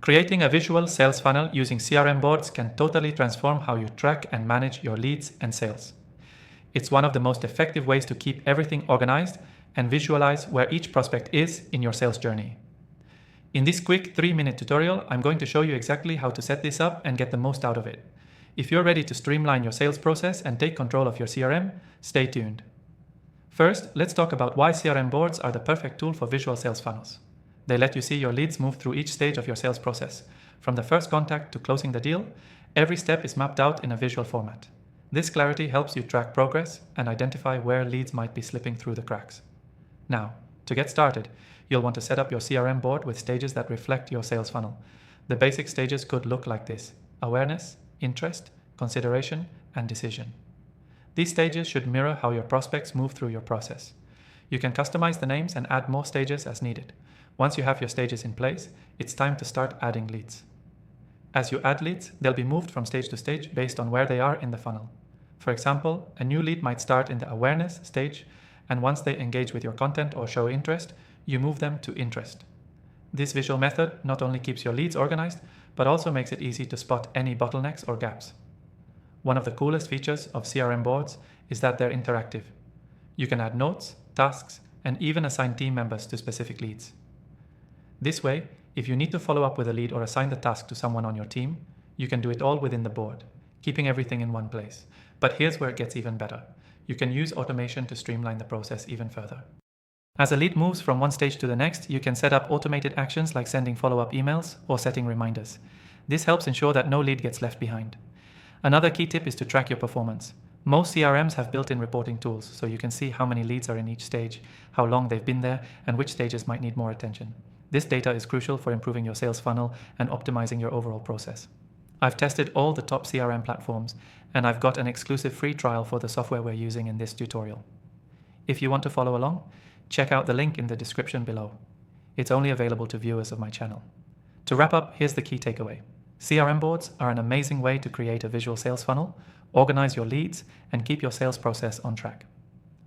Creating a visual sales funnel using CRM boards can totally transform how you track and manage your leads and sales. It's one of the most effective ways to keep everything organized and visualize where each prospect is in your sales journey. In this quick 3-minute tutorial, I'm going to show you exactly how to set this up and get the most out of it. If you're ready to streamline your sales process and take control of your CRM, stay tuned. First, let's talk about why CRM boards are the perfect tool for visual sales funnels. They let you see your leads move through each stage of your sales process. From the first contact to closing the deal, every step is mapped out in a visual format. This clarity helps you track progress and identify where leads might be slipping through the cracks. Now, to get started, you'll want to set up your CRM board with stages that reflect your sales funnel. The basic stages could look like this: awareness, interest, consideration, and decision. These stages should mirror how your prospects move through your process. You can customize the names and add more stages as needed. Once you have your stages in place, it's time to start adding leads. As you add leads, they'll be moved from stage to stage based on where they are in the funnel. For example, a new lead might start in the awareness stage, and once they engage with your content or show interest, you move them to interest. This visual method not only keeps your leads organized, but also makes it easy to spot any bottlenecks or gaps. One of the coolest features of CRM boards is that they're interactive. You can add notes, tasks, and even assign team members to specific leads. This way, if you need to follow up with a lead or assign the task to someone on your team, you can do it all within the board, keeping everything in one place. But here's where it gets even better. You can use automation to streamline the process even further. As a lead moves from one stage to the next, you can set up automated actions like sending follow-up emails or setting reminders. This helps ensure that no lead gets left behind. Another key tip is to track your performance. Most CRMs have built-in reporting tools, so you can see how many leads are in each stage, how long they've been there, and which stages might need more attention. This data is crucial for improving your sales funnel and optimizing your overall process. I've tested all the top CRM platforms, and I've got an exclusive free trial for the software we're using in this tutorial. If you want to follow along, check out the link in the description below. It's only available to viewers of my channel. To wrap up, here's the key takeaway. CRM boards are an amazing way to create a visual sales funnel, organize your leads, and keep your sales process on track.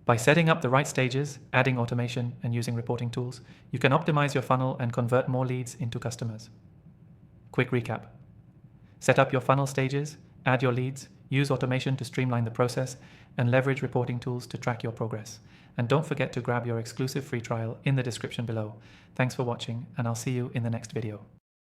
By setting up the right stages, adding automation, and using reporting tools, you can optimize your funnel and convert more leads into customers. Quick recap. Set up your funnel stages, add your leads, use automation to streamline the process, and leverage reporting tools to track your progress. And don't forget to grab your exclusive free trial in the description below. Thanks for watching, and I'll see you in the next video.